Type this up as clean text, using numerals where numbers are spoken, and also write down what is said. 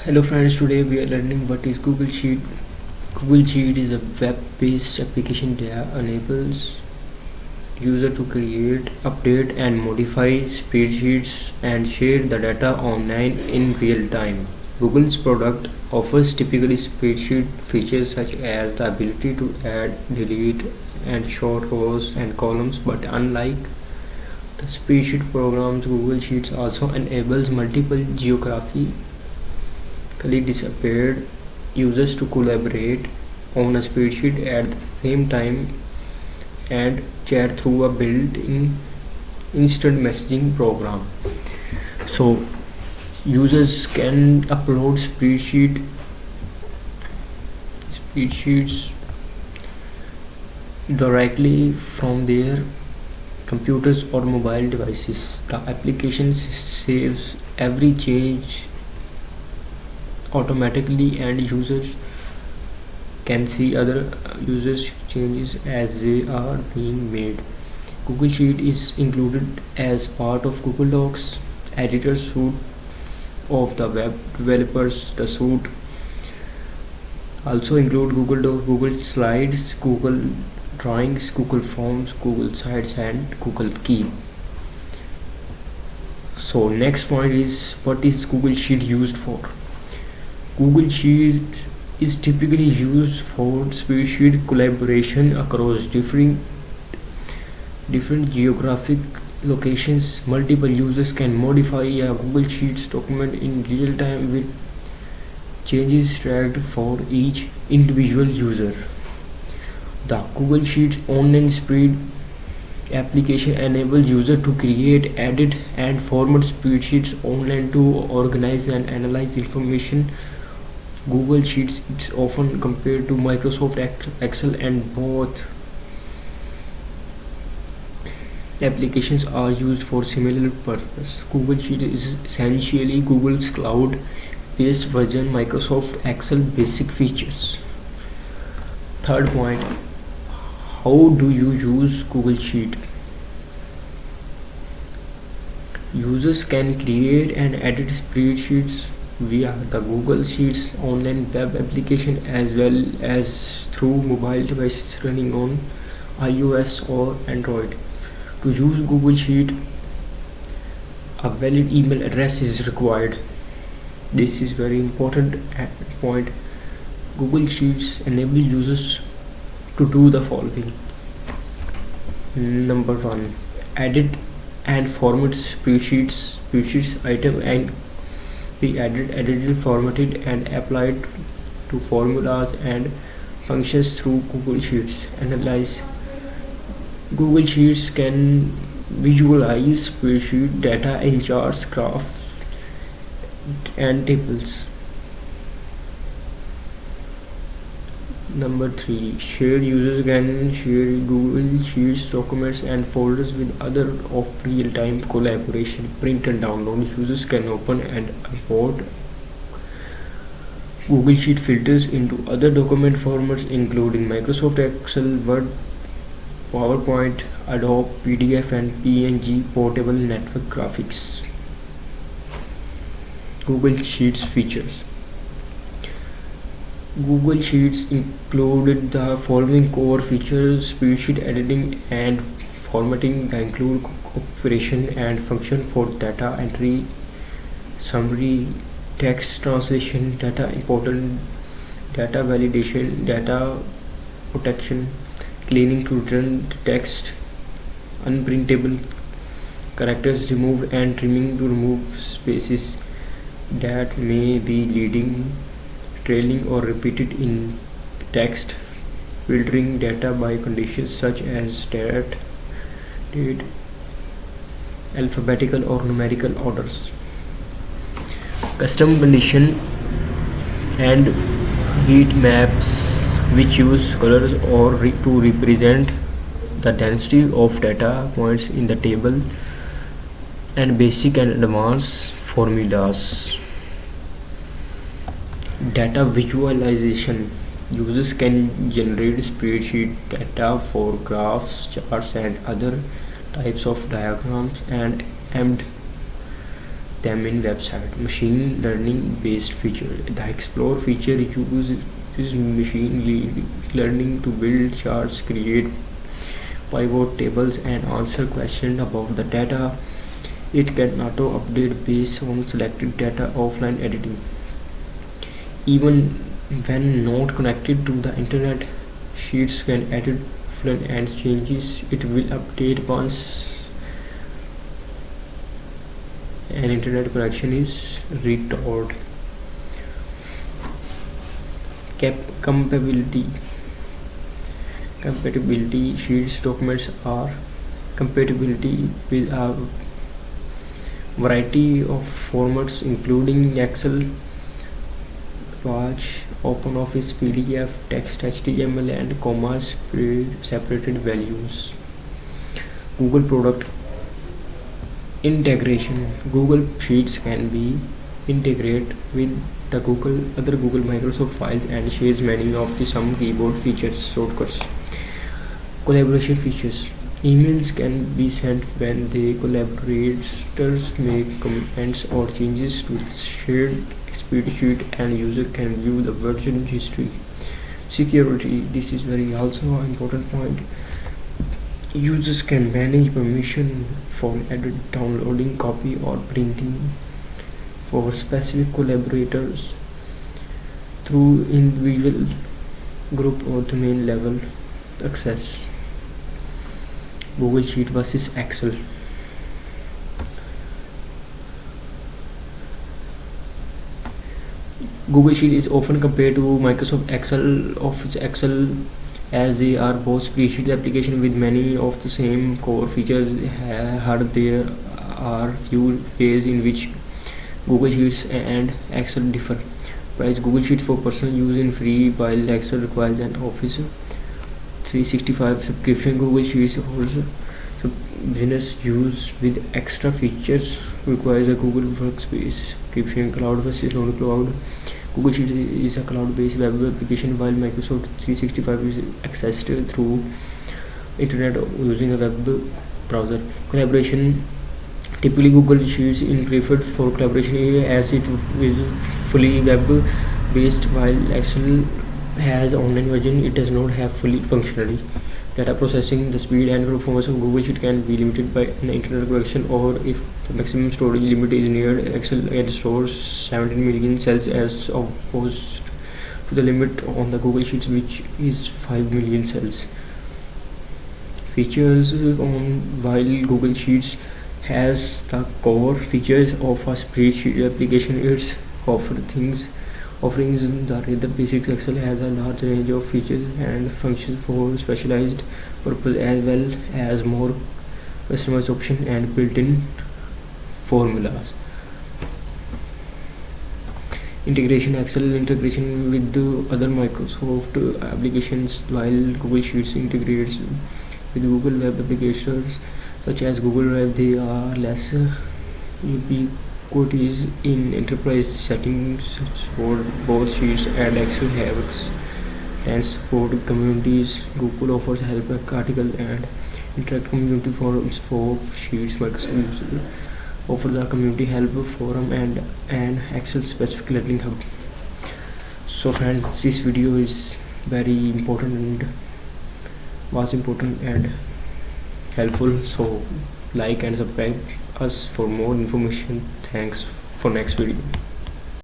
Hello friends, today we are learning what is Google Sheet. Google Sheet is a web-based application that enables user to create, update and modify spreadsheets and share the data online in real time. Google's product offers typically spreadsheet features such as the ability to add, delete and sort rows and columns, but unlike the spreadsheet programs, Google Sheets also enables multiple geographically disappeared users to collaborate on a spreadsheet at the same time and chat through a built-in instant messaging program. So users can upload spreadsheets directly from their computers or mobile devices. The application saves every change automatically and users can see other users changes as they are being made. Google Sheet is included as part of Google Docs editor suite of the web developers. The suite also include Google Docs, Google Slides, Google Drawings, Google Forms, Google Sites and Google Keep. So next point is, what is Google Sheet used for? Google Sheet is typically used for spreadsheet collaboration across different geographic locations. Multiple users can modify a Google Sheets document in real time with changes tracked for each individual user. The Google Sheets online spread application enables users to create, edit and format spreadsheets online to organize and analyze information. Google Sheets is often compared to Microsoft Excel, and both applications are used for similar purpose. Google Sheets is essentially Google's cloud-based version Microsoft Excel basic features. Third point, how do you use Google Sheet? Users can create and edit spreadsheets via the Google Sheets online web application as well as through mobile devices running on iOS or Android. To use Google Sheet, a valid email address is required. This is very important point. Google Sheets enable users to do the following. Number 1, edit and format spreadsheets item and be edited, formatted and applied to formulas and functions through Google Sheets. Analyze. Google Sheets can visualize spreadsheet data in charts, graphs and tables. Number 3, share. Users can share Google Sheets documents and folders with other of real-time collaboration. Print and download. Users can open and import Google Sheet filters into other document formats including Microsoft Excel, Word, PowerPoint, Adobe, PDF and PNG portable network graphics. Google Sheets features. Google Sheets included the following core features: spreadsheet editing and formatting. They include operation and function for data entry, summary, text translation, data important, data validation, data protection, cleaning to return text, unprintable characters removed and trimming to remove spaces that may be leading, trailing or repeated in text, filtering data by conditions such as date, alphabetical or numerical orders, custom condition and heat maps which use colors or to represent the density of data points in the table, and basic and advanced formulas. Data visualization. Users can generate spreadsheet data for graphs, charts and other types of diagrams and them in website. Machine learning based feature. The Explore feature uses machine learning to build charts, create pivot tables, and answer questions about the data. It can auto update based on selected data offline editing. Even when not connected to the internet, Sheets can edit offline and changes. It will update once an internet connection is restored. Compatibility. Sheets documents are compatibility with a variety of formats including Excel, Page, OpenOffice, PDF, text, HTML, and commas separated values. Google product integration. Google Sheets can be integrated with the other Google Microsoft files and shares many of the some keyboard features shortcuts. Collaboration features. Emails can be sent when the collaborators make comments or changes to the shared spreadsheet, and user can view the version history. Security. This is very also an important point. Users can manage permission for edit, downloading, copy, or printing for specific collaborators through individual, group, or domain level access. Google Sheet versus Excel. Google Sheet is often compared to Microsoft Office Excel, as they are both spreadsheet applications with many of the same core features. There are few ways in which Google Sheets and Excel differ. Price. Google Sheets for personal use in free, while Excel requires an Office 365 subscription. Google Sheets also business use with extra features requires a Google Workspace subscription. Cloud versus non-cloud. Google Sheets is a cloud-based web application, while Microsoft 365 is accessed through internet using a web browser. Collaboration. Typically, Google Sheets is preferred for collaboration as it is fully web-based, while Excel has online version. It does not have fully functionality. Data processing. The speed and performance of Google Sheet can be limited by an internet connection, or if the maximum storage limit is neared. Excel stores 17 million cells as opposed to the limit on the Google Sheets, which is 5 million cells. Features. While Google Sheets has the core features of a spreadsheet application, its offerings the basics. Excel has a large range of features and functions for specialized purpose, as well as more customized options and built-in formulas. Integration. Excel integration with the other Microsoft applications, while Google Sheets integrates with Google Web applications such as Google Drive. They are less ubiquitous in enterprise settings for both Sheets and Excel have and support communities. Google offers help articles and interactive community forums for Sheets. Microsoft offers a community help forum and an Excel specific learning hub. So friends, this video is very important and helpful, so like and subscribe us for more information. Thanks. For next video.